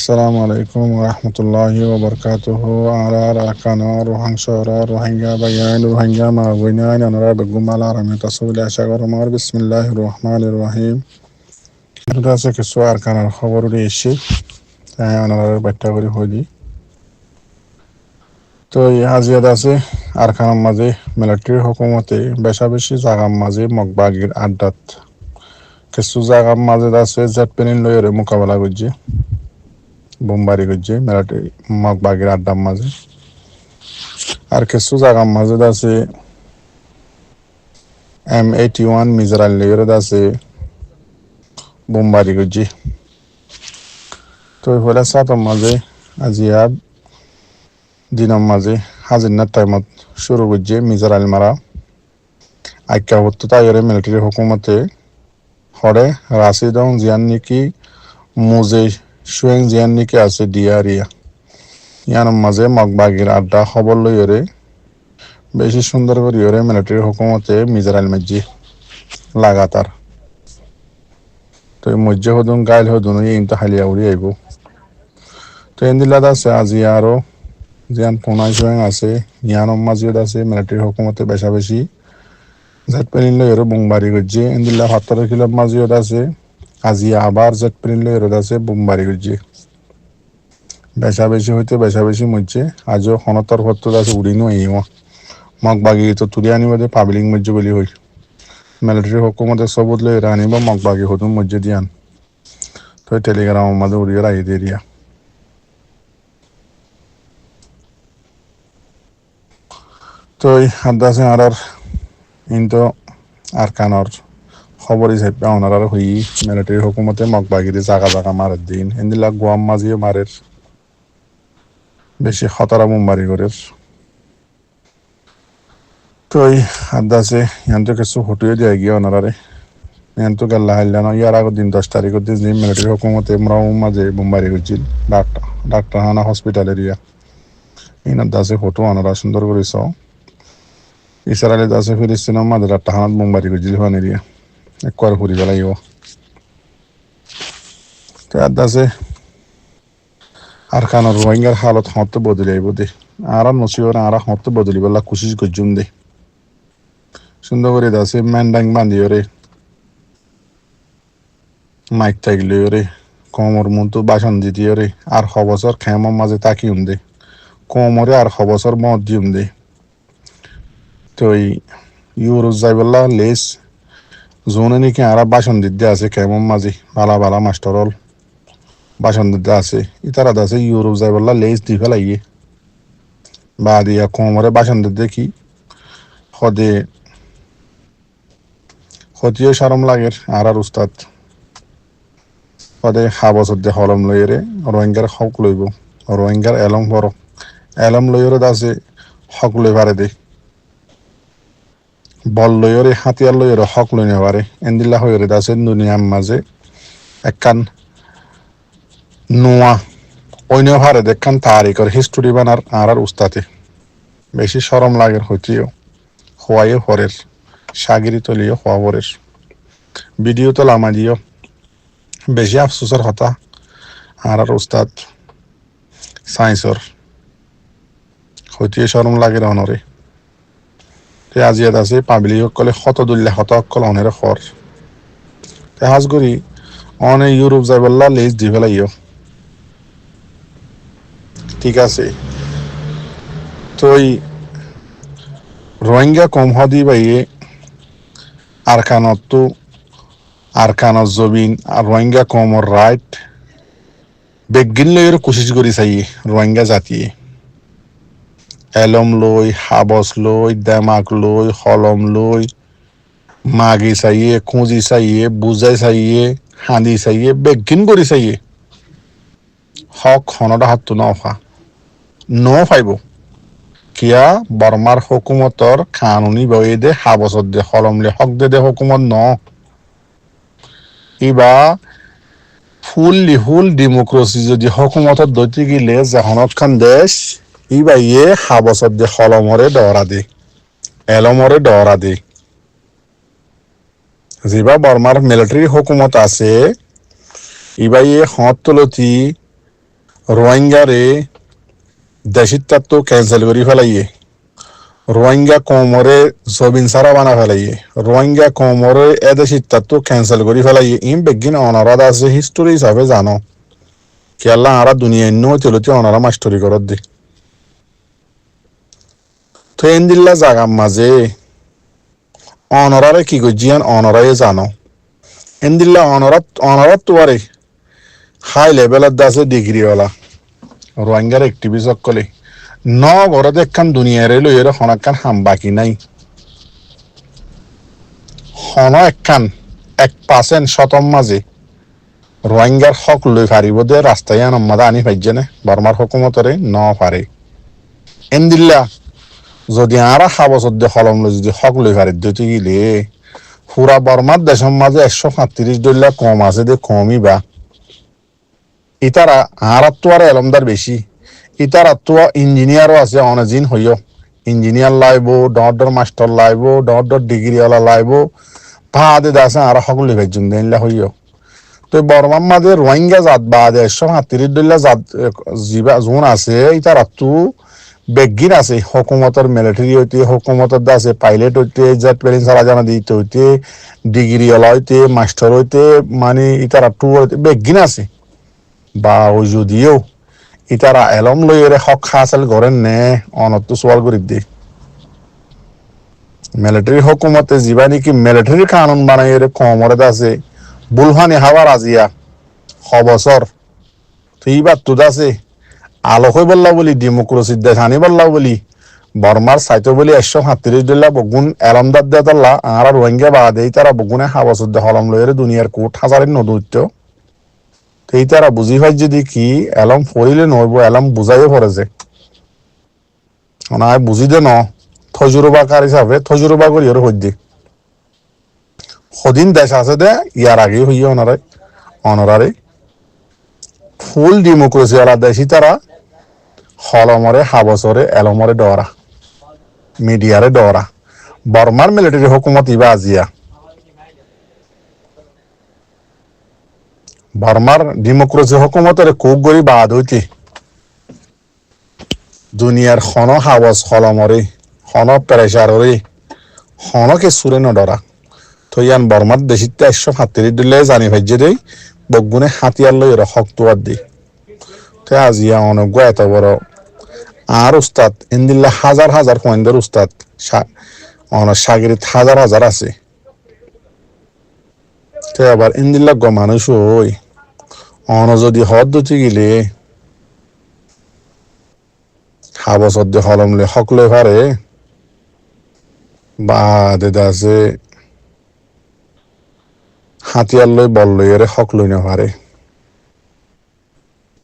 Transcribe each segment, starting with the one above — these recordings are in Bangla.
Assalamu alaikum wa rahmatullahi wa barakatuhu. Arar akana rohangsara rohingya bayan rohingya mawina anara begumala ramita sula shagarmar bismillahir rahmanir rahim. এটা আছে কিছু আরকানার খবর এসে তাই আনার ব্যাখ্যা করে হইলি তো এই হাজিয়াত আছে আরকানার মাঝে মিলিটারি হুকুমতে বেশা বেশি জাগার মাঝে মগবাগির আড্ডাত কিছু জাগার মাঝে আছে জেট পেনিন লইরে মোকাবেলা করছে বোমবারি করছে মিলিটারি মগবাগির আড্ডার মাঝে আর কিছু জাগার মাঝে আছে M81 মিসাইল লইরে আছে বোমবারি করছে তো হলে সাতর মাঝে আজিয়াদ দিনের মাঝে হাজিরনার টাইমত শুরু করছে মিসাইল মারা আইকা হতো তাইরে মিলিটারি হুকুমতে হরে রাশিদং জিয়ান নিকি মুজে সুয়েং জিয়ান নিকি আছে ডিয়ারিয়া ইয়ানোর মাঝে মগবাগির আড্ডা খবর লইরে বেশি সুন্দর করে মিলিটারি হুকুমতে মিসাইল মারছে লাগাতার তো মজ্জে হদুন গাইল হদুন ইনতা হালিয়া উড়ি আইব তো এন্দিলাদ আছে আজি আরো জিয়ান পোনাই সুয়েং আছে ইয়ানোর মাঝে আছে মিলিটারি হুকুমতে বেশা বেশি জেট পেনিন লইরে বোমবারি করছে এন্দিল্লা 17 কিলো মাঝে আছে আজি আবার জেট পেনিন লইরে আছে বোমবারি করছে বেশা বেশি হইতে বেশা বেশি মজ্জে আজও খনতর হতো আছে উড়িনো আইও মগবাগি তো তুলি আনিব দে পাবলিক মজ্জে বলি হই মিলিটারি হুকুমতে সবুত লইরে আনিব মগবাগি হতুন মজ্জে দিয়ান তো টেলিগ্রাম মাঝে উড়িয়ে রাই দিয়া তো আড্ডা আছে আর কিন্তু আরকানর খবর হিসেবে ওনারা হই মিলিটারি হুকুমতে মগবাগিরি জাগা জাগা মারের দিন এন্দিলা গোয়াম মাঝিও মারের বেশি খতরা বোমবারি করে তো এই আড্ডা আছে ইয়ান কিছু হটুয়ে দিয়ে গিয়ে ওনারে ইয়ান তো গেল্লা হাইলা না ইয়ার আগের দিন 10 তারিখের দিন মিলিটারি হুকুমতে মরাও মাঝে বোমবারি করছিল ডাক্তার হানা হসপিটাল এরিয়া ইনার দাসে ফটো ওনারা সুন্দর করেছ ইসরায়েলে দাসে ফিলিস্তিনের মাঝে ডাক্তার হানাত বোমবারি করছিল হান এরিয়া একবার ঘুরি বেলাইও তো আড্ডা আছে আরকানর রোহিঙ্গার হালত হতে বদলে আইব দে আর নসিওর আর হতে বদলি বলা কোশিশ করছুন দে সুন্দর করে দাসে ম্যান্ডাং বান্ধিও রে মাইক থাকলেও রে কোমর মতো বাসন দিতেও রে আর বছর খেমার মাঝে তাকিউন দে কোমরে আর বছর মত দিউন দে তো ইউরোজ যাইবল্লা লেস জোনে নাকি আর বাসন দিতে আছে খেমার মাঝে বালা বালা মাস্টারল বাসন দিতে আছে ইতারা আছে ইউরোপ যাইবল্লা লেস দি ফেলাইয়ে বা দিয়া কোমরে বাসন দিতে কি হদে হতিও শরম লাগের আর উস্তাদ হদে বছর দে হলম লইরে রোহিঙ্গার হক লইব রোহিঙ্গার এলম বড় এলম লইরে আছে হক লই পারে দে বল লইরে হাতিয়ার লইরে হক লই নে পারে এন্দিল্লা হইরে আছে দুনিয়ার মাঝে একখান নোয়া অন্য ভারে দেখখান তারিখর হিস্টোরি বানার আর উস্তাতে বেশি শরম লাগের হইতেও হওয়াই হরের সাগিরি তলিও হওয়া হরের ভিডিও তো লামা দিও বেশি আফসোসের হতা আর উস্তাদ সায়েন্সর হইতে শরম লাগে অনরে তে আজিয়াত আছে পাবলিক সকলে শত দুল্লা শত অকল অনেরে খর তে হাজ করি অনে ইউরোপ যাই বললা লেজ দি ফেলাইও ঠিক আছে তো রোহিঙ্গা কম হদি বাইয়ে আরকানত জবিন আর রোহিঙ্গা কমর রাইট বেগিন লইয়ের কোশিশ করি চাইয়ে রোহিঙ্গা জাতিয়ে এলম লই হাবস লই দেমাক লই হলম লই মাগি চাইয়ে খুঁজি চাইয়ে বুজাই চাইয়ে হাঁদি চাইয়ে বেগিন করি চাইয়ে হক হনদা হাতটো ন ফাইব কিয়া বর্মার হুকুমতর কানুনি বই দে হাবসত দে হলমলে হক দে হুকুমত ন ইবা ফুল ডেমোক্রেসি যদি হুকুমতত দৈতে গিলে জাহনত খান দেশ ইবা ইয়ে হাবসত দে হলমরে ডরা দে এলমরে ডরা দে যিবা বর্মার মিলিটারি হুকুমত আছে ইবা ইয়ে হত তলতি রোহিঙ্গারে দেশিত তো ক্যান্সেল করে ফেলাইয়ে, রোহিঙ্গা কমরে জবিন সারা বানা ফেলাইয়ে, রোহিঙ্গা কমরে এদেশিত তো ক্যান্সেল করে ফেলাইয়ে। ইন বেগিন অনারাদ আছে হিস্টোরি হিসাবে জানো কেলা আরা দুনিয়া ইন্নু চলতে অনারা মাস্টরি করত দি। তো এন দিল্লা জাগার মাঝে অনরারে কি গজিয়ান অনরায়ে জানো। এন দিল্লা অনরাত তোয়ারে হাই লেভেলত আছে ডিগ্রিওয়ালা রোহিঙ্গার একটিভিস্ট সকলে ন ঘরত একখান দুনিয়ারে লইয়ের হনাক্কান হাম বাকি নাই। হন একখান 1% শতম মাঝে রোহিঙ্গার হক লই ফারিব দে রাস্তায় আনম্মাদা আনি পাইজেনে বর্মার হুকুমতরে ন পারে। এন দিল্লা যদি আরা হাবসত দে হলম লই যদি হক লই ফারি দিতে গেলে পুরা বর্মার দেশের মাঝে 137 কম আছে দে কমই বা ইতারা আরাত তো আর এলমদার বেশি। ইতারা তো ইঞ্জিনিয়ারও আছে অনেজিন হইও ইঞ্জিনিয়ার লাইব ডর মাস্টার লাইব ডর ডিগ্রিওয়ালা লাইব ভাদে দাসে আর সকল ভাইজন দেনলা হইও। তো বর্মার মাঝে রোহিঙ্গা জাত বাদে 137 জাত জিবা জোন আছে ইতারা তো বেগিন আছে হুকুমতর মিলিটারি হইতে হুকুমতর আছে পাইলট হইতে জেট প্লেন সারা জানা দিতে হইতে ডিগ্রিওয়ালা হইতে মাস্টার হইতে মানে ইতারা টু বেগিন আছে বা ওই যদিও ইতারা এলম লইরে হক হাসিল করেন নে অনত সোয়াল করি দি। মিলিটারি হুকুমতে যিবা নাকি মিলিটারি কানুন বানাই কমরে আছে বুলহানি হাওয়ার আজিয়া হবছর তো এইবার তো আছে আলোক হয়ে বললা বলি ডেমোক্রেসির দেশ আনি বললা বলি বর্মার সাইতো বলি 137 বগুন এলমদার দে তাল্লা আর রোহিঙ্গা বাদে তারা বগুনে হাবছর দে হলম লইরে দুনিয়ার কোট হাজারের নদৈত্য এই তারা বুঝি হয় যদি কি এলম ফরিলে নইব এলম বুঝাইও পড়েছে অনায় বুঝি দে ন থজুরবাকার হিসাবে থজুরবা করি ওর হইদি সদিন দেশ আছে দে ইয়ার আগে হইয়ে অনারারে ফুল ডেমোক্রেসি ওলা দেশি তারা হলমরে হাবছরে এলমরে ডরা মিডিয়ারে ডরা বর্মার মিলিটারি হুকুমত ইবা আজিয়া বর্মার ডেমোক্রেসি হুকুমতের কোক গরি বাদ হইতে দুনিয়ার খন হাওয়াজ হলমরে খন প্রেসাররে হনকে সুরে নডরা তো ইয়ান বর্মার দেশিতে 137 জানি ভাইজে দেই বগুনে হাতিয়ার লই হক তোয়ার দি। তো আজিয়া অনজ্ঞ এত বড় আর উস্তাদ ইন্দিল্লা হাজার হাজার পয়েন্টের উস্তাদ সাগরিত হাজার হাজার আছে। তো আবার ইন্দিল্লা গ মানুষ ওই অন যদি হদ দুটি গেলে হাবসদ দিয়ে হলমলে হক লই পারে বা দেদা আছে হাতিয়ার লই বল লই এর হক লই না পারে।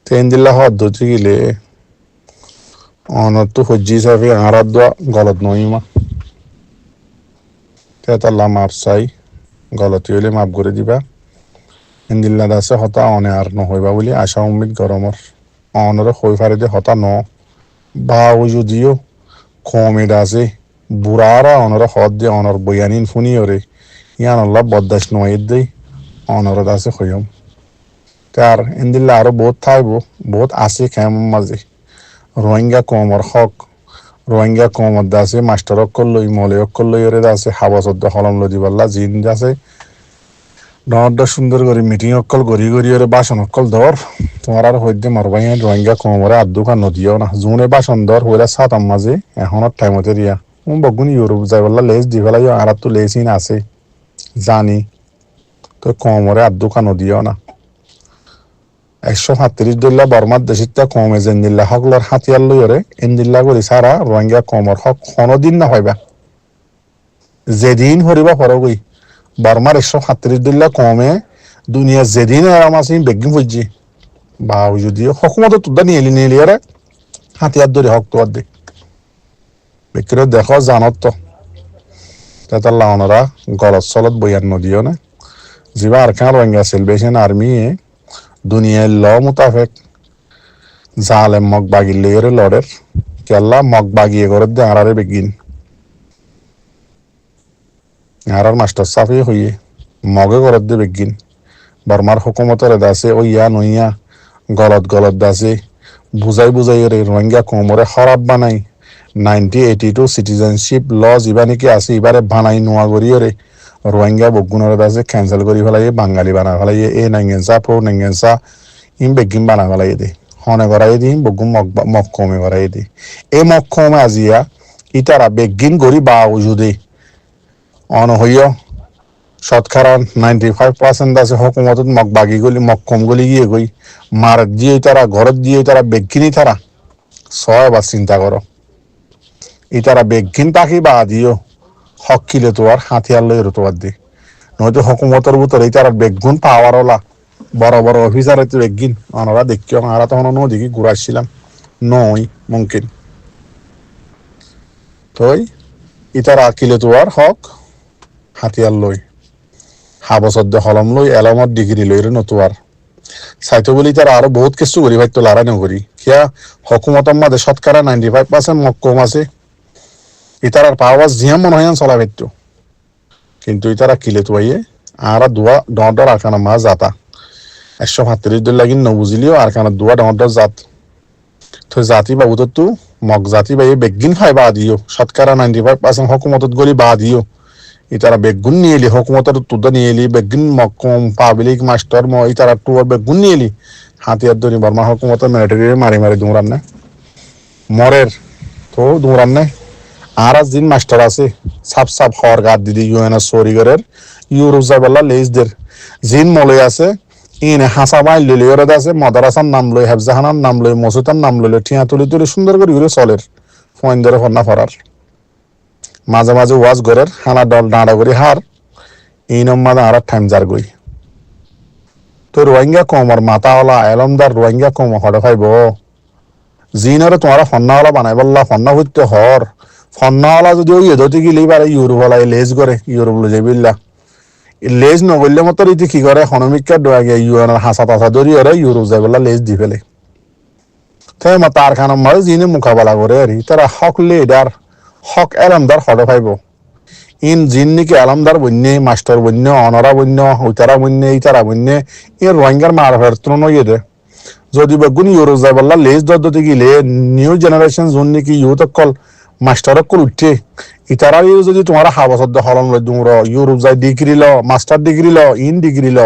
তো ইন্দিল্লা হদ দুটি গেলে অনত হজ্জি হিসাবে আরাত দোয়া গলত নইমা তেতাল্লা মাপ চাই গলতি হইলে মাপ করে দিবা। ইন্দিল্লা দাসে হতা অনে আর নহইবা বলি আশা উম্মিদ গরমর অনরে হই ফারে দে হতা ন বা ওই যদিও কমে দাসে বুড়ারা অনরে হদ দে অনর বয়ানিন ফুনি ওরে ইয়ান আল্লাহ বদাস নয় দেই অনর দাসে হইম। তার ইন্দিল্লা আরো বহুত থাকব বহুত আছে কেমন মাঝে রোহিঙ্গা কমর হক রোহিঙ্গা কমর দাসে মাস্টার অক্কল লই মলে অক্কল লই ওরে দাসে হাবসদ হলম লদি পাল্লা জিন দাসে ডর সুন্দর করে মিটিং অক্কল গড়ি গড়ি ওরে বাসন অক্কল ধর তোমার আর হইতে মারবাই রোহিঙ্গা কমরে আদুকা নদীও না জুনে বাসন ধর হইলে সাতাম মাঝে এখনত টাইমতে রিয়া বগুন ইউরোপ যাই বললা লেজ দি ফেলাই আর তো লেসিন আছে জানি তো কমরে আদুকা নদীও না 137 বর্মার দেশিতা কমে জেন্দিল্লা হকলর হাতিয়ার লই ওরে ইন্দিল্লা করি সারা রোহিঙ্গা কমর হক কোনদিন না হইবা যেদিন হরিবা ফরগই বর্মার 137 কমে দুনিয়া যেদিন আরাম আছে বেগিন হইজি বা যদিও হকুমত তুদা নিয়ে আরে হাতিয়ার ধরে হক তোয়ার দে বেকিরে দেখো জানত তো তেতাল্লা অনরা গলত চলত বইয়ার নদীও না যিবা আর কান রোহিঙ্গা সেলভেশন আর্মি দুনিয়ার ল মোতাবেক জালে মগ বাগির লইরে লড়ের কেল্লা মগ বাগিয়ে করে দে আরারে বেগিন আরার মাস্টার সাফি হইয়ে মগে করে দে বেগিন বর্মার হুকুমতের দাসে ও ইয়া নইয়া গলত দাসে বুজাই বুজাই রে রোহিঙ্গা কোমরে খারাপ বানাই 1982 সিটিজেনশিপ লজ ইবা নাকি আছে ইবারে বানাই নোয়া করিও রে রোহিঙ্গা বগুনের আছে ক্যান্সেল করি ফেলাই বাঙালি বানা ফেলাই এ নাঙ্গেনসা প্রো নাঙ্গেনসা ইম বেগিম বানা ফেলাই দে হনে করাই দিম বগুম মক্কমে করাই দে এই মক্কমে আজিয়া ইতারা বেগিন করি বা উজুদে অন হইয় শতকরা 95% আছে হকুমতত মক বাগি গলি মক্কম গলি গিয়ে গই মারত দিয়ে তারা ঘরত দিয়ে তারা বেগিনি তারা ছয় বা চিন্তা করো ইতারা বেগিন পাখি বা দিও হক কিলে তোয়ার হাতিয়ার লই তোয়ার দি নয়তো হকুমতের ভিতরে তারা বেগুন পাওয়ারওয়ালা বড় বড় অফিসার হইতে বেগিন ওনারা দেখিও আমরা তখন নদীকে ঘুরাচ্ছিলাম নই মুমকিন তই ইতারা কিলে তোয়ার হক হাতিয়ার লই হাবসদ্দ হলম লই এলমত ডিগ্রি লই রে নতুয়ার সাইতো বলি তারা আরো বহুত কিছু করি ভাই তো লারা নকরি কিয়া হকুমতর মাঝে শতকরা 95% মক্কম আছে ইতারার পাওয়ার জিয়াম মনে হয় চলা ভাইতো কিন্তু ইতারা কিলে তো আইয়ে আর দুয়া ডর আরকানা মা জাতা 135 দল লাগিন নবুজিলিও আরকানা দুয়া ডর জাত তো জাতি বাবু তো মগ জাতি বাই বেগিন খাই বা দিও শতকরা 95% হকুমতত গলি বা দিও ইতারা বেগুন নিয়ে এলি হকুমতের তুদা নিয়ে এলি বেগুন মক্কম পাবলিক মাস্টার ইতারা টুয়ার বেগুন নিয়ে এলি হাতিয়ার ধরি বর্মা হকুমতের মিলিটারি মারি মারি দুমরান না মরের তো দুমরান না আর দিন মাস্টার আছে সাপ সাপ হওয়ার গাদ দিদি ইউএনএস সরিগরের ইউরোজাবেল্লা লেজদের জিন মলে আছে ইনে হাসা মাইল লইলে ওরা আছে মদারাসার নাম লই হেফজাহানার নাম লই মসুতার নাম লইলে ঠিয়া তুলি তুলি সুন্দর করে ইউরে চলের ফোন ধরে ফন্না ফরার মাঝে মাঝে ওয়াজ গরের হানা ডল ডাঁড়া করি হার এই নম্বর আর টাইম যার গই তো রোহিঙ্গা কমর মাতাওয়ালা এলমদার রোহিঙ্গা কম হড়ে খাইব জিনরে তোমারা ফন্নাওয়ালা বানাই বললা ফন্না হইতে হর ফন্নাওয়ালা যদি ওই এদতে গিলেই পারে ইউরোপ হলাই লেজ করে ইউরোপ লো যাইবিল্লা লেজ নগরলে মতো রীতি কি করে হনমিকা ডোয়া গিয়ে ইউএনের হাসা তাসা ধরি ওরা ইউরোপ যাই বললা লেজ দি ফেলে তাই মা তার খানার মাঝে জিনে মোকাবেলা করে আর তারা হক লিডার হক এলমদার হড়ে খাইব ইন জিন নাকি আলমদার বন্যে মাস্টার বন্য অনরা বন্য উতারা বন্যে ইতারা বন্যে এ রোহিঙ্গার মার ফেরত নইয়ে দে যদি বেগুন ইউরোপ যাই বললা লেজ দরদতে গিলে নিউ জেনারেশন যোন নাকি ইউথ অকল মাস্টার অকল উঠে ইতারাই যদি তোমার হাবসদ্দ হলন লই দুমর ইউরোপ যাই ডিগ্রি ল মাস্টার ডিগ্রি ল ইন ডিগ্রি ল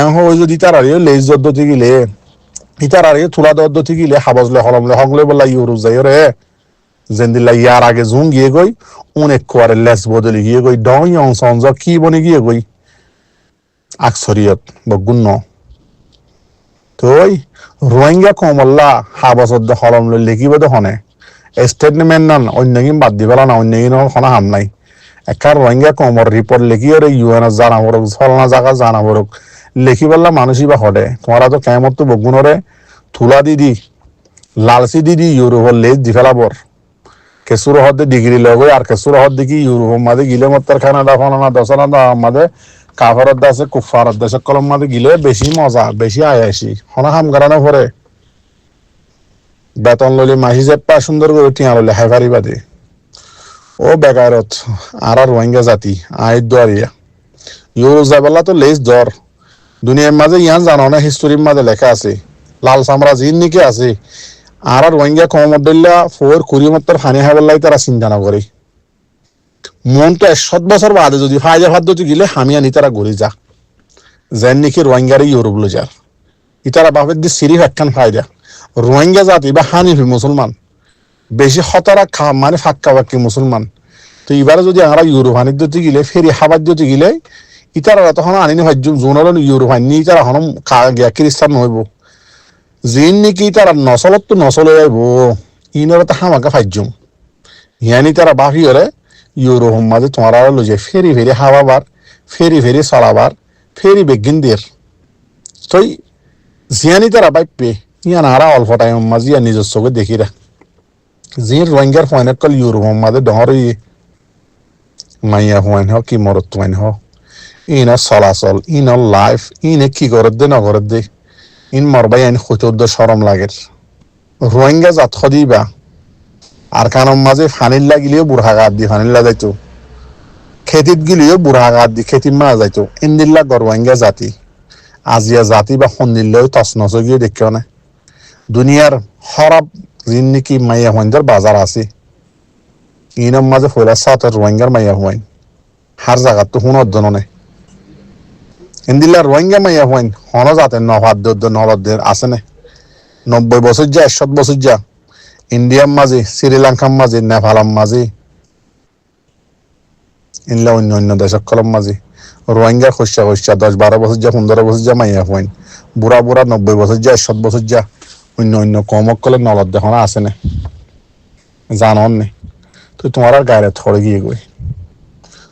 এম হয় যদি তারারে লেজ দরদতে গিলে ইতারারে তুলা দরদতে গিলে হাবসলে হলম হগলে বললা ইউরোপ যাই রে জেন্দিল্লা ইয়ার আগে জুম গিয়ে গই অনেক কোয়ারে লেস বদলে গিয়ে গই ডং সঞ্জ কি বনে গিয়ে গই আকসরিয়ত বগুন তোই রোহিঙ্গা কমল্লা হাবসদ্দ হলম লই লেখিব হনে স্টেটমেন্ট নান অন্যগিন বাদ দিবেলা না অন্যগিন হনা হাম নাই একার রোহিঙ্গা কমর রিপোর্ট লেখি ওরে ইউএন জানা বরক ফলনা জায়গা জানা বরক লেখি বললা মানুষই বা হডে তোমারা তো কেমত তো বগুনরে থুলা দিদি লালসি দিদি ইউরোপর লেজ দি ফেলাবর কেসুর হদ্দে ডিগ্রি লগে আর কেসুর হদ্দে কি ইউরোপ মাঝে গিলে মত্তার খানাডা ফলানা দশনা মাঝে কাফারত দাসে কুফারত দাসে কলম মাঝে গিলে বেশি মজা বেশি আয়াসি হনা হাম গারানো পরে বেতন লইলে মাহি চেপ্পা সুন্দর করে টিয়া লইলে হেফারি বাদে ও বেকারত আর রোহিঙ্গা জাতি আয় দরিয়া ইউরোপ যাবেলা তো লেজ দর দুনিয়ার মাঝে ইয়ান জানো না হিস্টোরির মাঝে লেখা আছে লাল সাম্রাজ্য ইন নিকে আছে আর রোহিঙ্গা কমদল্লা ফোর কুড়িমত্তর ফানি হাবল্লাই তারা চিন্তা না করে মন তো 100 বছর বাদে যদি ফায়দা পদ্ধতি গিলে হামিয়ানি তারা গড়ি যা যেন নাকি রোহিঙ্গারে ইউরোপ লো যার ইতারা বাপের দিয়ে সিরিফ একখান ফায়দা রোহিঙ্গা জাতি বা হানিফি মুসলমান বেশি হতারা মানে ফাক্কা বাক্কি মুসলমান তো এবারে যদি আমরা ইউরোপ হানির দিতে গিলে ফেরি হাবার দিতে গিলে ইতারা তখন আনিনি ভাজ্য জোনার ইউরোপ হানি তারা হন গিয়া খ্রিস্টান নহইব জিন নাকি তারা নচলত তো নচলে যাইব ইনরে তো হামাকে ফাজ্যম হিয়ানি তারা বাফি হরে ইউরোপ মাঝে তোমারা লো যে ফেরি ফেরি হাওয়াবার ফেরি ফেরি চলাবার ফেরি বেগিন দের তই জিয়ানি তারা বাইপে ইয়ান আরা অল্প টাইম মাঝে ইয়া নিজস্বকে দেখিরা জিন রোহিঙ্গার ফয়নে কল ইউরোপ মাঝে ডর মাইয়া ফয়ন হ কি মরত ফয়ন হ ইন চলাচল ইন লাইফ ইনে কি করত দে নগরত দে ইন মরবাই আইন খুচুদ্দ সরম লাগের রোহিঙ্গা জাত খদিবা আর কানম মাঝে ফানিল্লা গিলেও বুড়া গাদ দি ফানিল্লা যাইতো খেতিত গিলেও বুড়া গাদ দি খেতির মা যাইতো ইন্দিল্লা রোহিঙ্গা জাতি আজিয়া জাতি বা সন্দিল্লাও তসনস গিয়ে দেখিও না দুনিয়ার হরব জিন্নিকি মাইয়া হইন্দার বাজার আছে ইনম মাঝে ফয়লা সাতর রোহিঙ্গার মাইয়া হইন হার জায়গা তো হুনর জননে ইন্দিল্লা রোহিঙ্গা মাইয়া হইন হন যাতে নলদের আছে নে 90 বছর যা 100 বছর যা ইন্ডিয়ার মাঝে শ্রীলঙ্কার মাঝে নেপালের মাঝে ইনলা অন্য অন্য দেশক কলম মাঝে রোহিঙ্গা খসা 10-12 বছর যা 15 বছর যা মাইয়া হইন বুড়া 90 বছর যা 100 বছর যা অন্য অন্য কমক কলে নলদ দেখো আছে নে জানন নে তো তোমার আর গায়ে থরে গিয়ে গই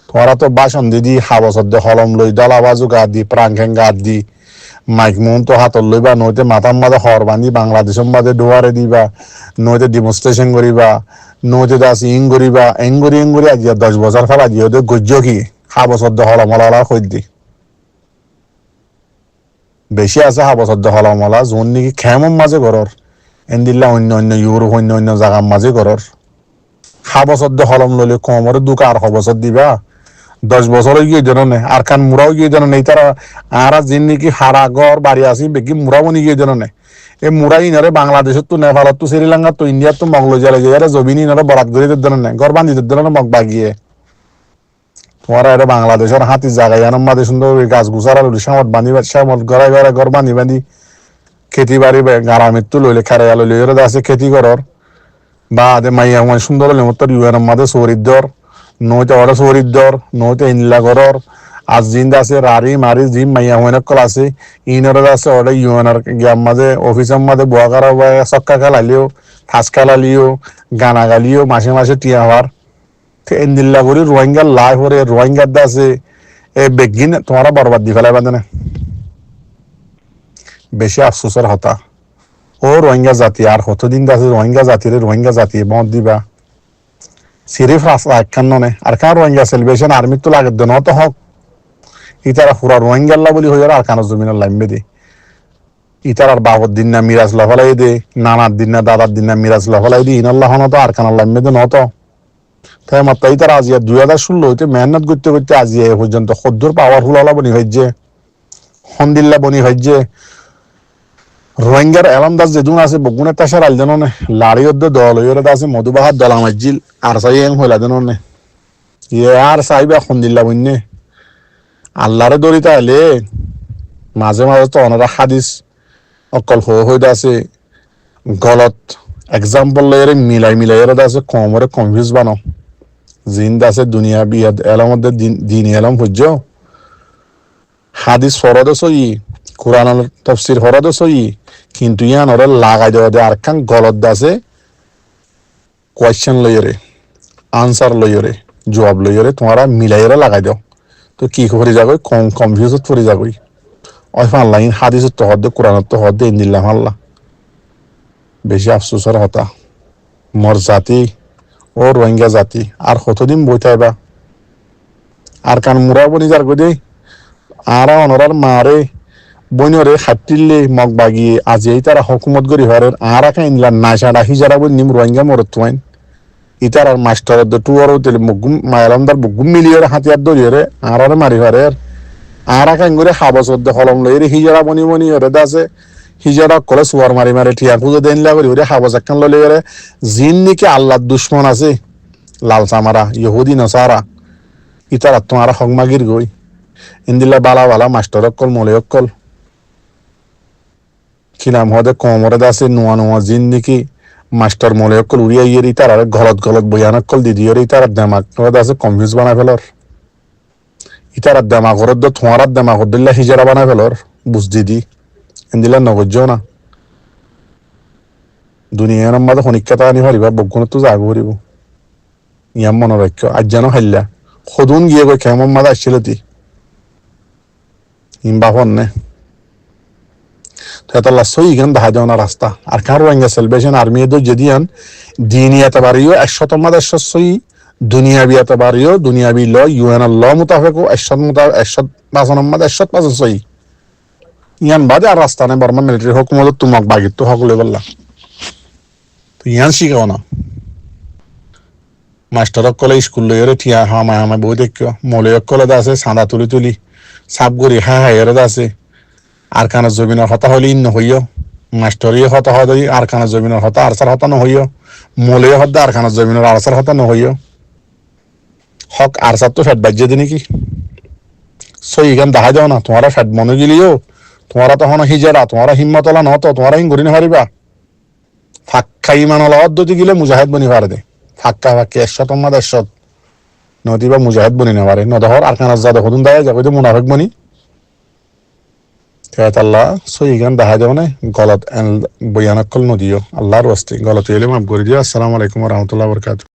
তোমারা তো বাসন দিদি হাবসদ হলম লই দলা বাজু গা দি প্রাংখেং গা দি মাইক মোহন তো হাতত লইবা নইতে মাথার মাঝে হর বান্ধি বাংলাদেশের মাঝে ডোয়ারে দিবা নইতে ডেমনস্ট্রেশন করিবা নইতে দাস করিবা এঙ্গুরি আজি 10 বছর ফেলা আজি ওদের গজ্য কি হাবসদ হলমলা কই দি বেশি আছে হাবসদ হলমলা যোন নাকি খেমন মাঝে ঘরর এন্দিল্লা অন্য অন্য ইউরোপ অন্য অন্য জায়গার মাঝে ঘরর হাবসদ হলম লইলে কমরে দুকা আর হবসদ দিবা 10 বছর গিয়ে যেন নেই আর খান মুরাও গিয়ে যেন নেই তারা আর যিন নাকি হারা ঘর বাড়ি আসি বেকি মুরাও নি গিয়ে যেন নেই এই মুরা ইনারে বাংলাদেশের তো নেপালত তো শ্রীলঙ্কার তো ইন্ডিয়ার তো মঙ্গলজালে গিয়ে জবিনি ইনারে বরাত করে দেন নেই ঘর বান্ধি দেন মগ বাগিয়ে তোমার এটা বাংলাদেশের হাতি জায়গায় জানাম মাঝে সুন্দর গাছ গুছার আর সামত বান্ধি সামত ঘরে ঘরে ঘর বান্ধি বান্ধি খেতি বাড়ি গাড়া মৃত্যু লইলে খারাইয়া লইলে আছে খেতি করর বা আদে মাইয়া মানে সুন্দর হলে মতো ইউএনের মাঝে চৌরিদ্দর নইতে ওরা চৌরিদ্দর নইতে ইনলা ঘরর আজ জিন্দ আছে রারি মারি জিম মাইয়া হইন কল আছে ইনর আছে ওটা ইউএনের গ্যাম মাঝে অফিসের মাঝে বোয়া করা চক্কা খেলালিও ঠাস খেলালিও গানা গালিও মাসে মাসে টিয়া হওয়ার ইন্দিল্লা করি রোহিঙ্গার লাইফ হরে রোহিঙ্গার আছে এ বেগিন তোমারা বরবাদ দি ফেলাই বাঁধে না বেশি আফসোসের হতা ও রোহিঙ্গা জাতি আর কতদিন আছে রোহিঙ্গা জাতি মত দিবা সিরিফ রাস্তা নে আর কান রোহিঙ্গা সেলিব্রেশন আর্মি তো লাগে দেন তো হক ইতারা পুরা রোহিঙ্গাল্লা বলি হয়ে আর কান জমিনের লাইমবে দে ইতার আর বাবর দিন না মিরাজ লফলাই দে নানার দিন না দাদার দিন না মিরাজ লফলাই দি ইনাল্লাহ তো আর কান লাইমবে দে নত তাই মাত্র ইতারা আজিয়া 2016 হইতে মেহনত করতে করতে আজিয়া এ পর্যন্ত সদ্দুর পাওয়ারফুল হলা বনি হইছে হন্দিল্লা বনি হইছে রোহিঙ্গার এলামদাস যেদুন আছে বগুনে তাসার আলদেন লাড়ি অদ্দে দল হইরে আছে মধুবাহার দলা মাজিল আর চাই এং হইলা দেন ইয়ে আর চাইবা খন্দিল্লা বন্যে আল্লাহরে দড়ি তাইলে মাঝে মাঝে তো অনারা হাদিস অকল হয়ে আছে গলত এক্সাম্পল লইরে মিলাই আছে কমরে কনফিউজ বানো জিন্দ আছে দুনিয়া বিয়াদ এলামদের দিন এলাম হজ্জ হাদিস ফরদ সই কোরআন তফসির ফরদ সই কিন্তু ইয়ান ওরা লাগাই দেওয়া দেয় আর কান গলত আছে কোয়েশ্চেন লইরে আনসার লইরে জবাব লইরে তোমরা মিলাইরে লাগাই দাও তো কি করে যাবে কনফিউজত পড়ে যাবে ওই ফাল্লাইন হাদিসত তো হদ্দে কোরআনত তো হদ্দে ইন্দিল্লাহ আল্লাহ বেশি আফসোসের হতা মর জাতি ও রোহিঙ্গা জাতি আর কতদিন বইতাইবা আর কান মুরা বনি যার গদে আর অনরার মারে বইনরে খাটিলে মগ বাগিয়ে আজ এই তারা হকুমত গরি হরের আর একা ইনলা নাইসাডা হিজারা বই নিম রোহিঙ্গা মরত তোয়াইন ইতার আর মাস্টার টুয়ার তেলে মুগুম মায়ালামদার বুগুম মিলিয়রে হাতিয়ার দরিয়রে আর মারি হরের আর একা ইঙ্গরে হাবসদ্দে হলম লইরে হিজারা বনি হরে দাসে হিজারা কলে সুয়ার মারি ঠিয়া খুঁজে দেন লাগরি হরে হাবস একখান লইরে জিন নিকে আল্লাহর দুশ্মন আছে লাল সামারা ইহুদি নসারা ইতার তোমারা হকমাগির গই ইন্দিল্লা বালা মাস্টার অক্কল মলে অক্কল কি নাম হদে কমরে দাসে নোয়া জিন্দিকি মাস্টার মলে অক্কল উড়িয়া ইয়ের ইতার আর গলত বয়ান অক্কল দিদিওর ইতার দেমাক দাসে কনফিউজ বানাই ফেলর ইতার দেমাকর তোমার দেমাকর দিল্লা হিজারা বানাই ফেলর বুঝ দিদি ইন্দিল্লা নগজ্য না দুনিয়ার মাঝে শনিক্ষাতা আনি হারিবা বগুণত তো জাগ হরিব ইয়াম মনোবাক্য আজ যেন হাইল্লা সদুন গিয়ে গৈ খেমন মাঝে আসছিল তি ইম্বাফন নে তাহলে সই গান দেখা যাও না রাস্তা আর কার রোহিঙ্গা সেলিব্রেশন আর্মি এদের যদি আন দিনী এতবারিও 100 মাদে 100 সই দুনিয়াবি এতবারিও দুনিয়াবি ল ইউএন ল মোতাবেক 100 মাদে 100 সই ইয়ান বাদে আর রাস্তা নেই বর্মা মিলিটারি হুকুমত তোমাক বাগিত তো হকলে বললা তো ইয়ান শিখাও না মাস্টার কলে স্কুল লইরে ঠিয়া হামায় বই দেখিও মলে কলে আছে সাদা তুলি সাপ গড়ি হায় এর আছে আর কানা জমিনের হতা হলে ইন্ন হইও মাস্টরি হতা হই আরখানা জমিনের হতা আরসার হতা নহইও মলে হদ্দা আরখানা জমিনের আরসার হতা নহইও হক আরসার তো ফেট বাজ্যে দিনে কি সই গান দেখা যাও না তোমারা ফেট মনে গেলিও তোমারা তখন হিজারা তোমারা হিম্মতলা নত তোমারা হিং করি পারিবা ফাক্কা ইমান পদ্ধতি গিলে মুজাহিদ বনি পারে দে ফাক্কা ফাক্কি 100 তোমাদ 100 নদীবা মুজাহিদ বনি না পারে নদহর আরখানা জাদা হদুন দায় যাবে মুনাফিক বনি আল্লাহ সই গান দেখা যাও না গলত বয়ানকল নদীও আল্লাহর ওয়াস্তে গলত এলে মাফ করে দিও। আসসালামু আলাইকুম ওয়া রাহমাতুল্লাহি ওয়া বারাকাতুহু।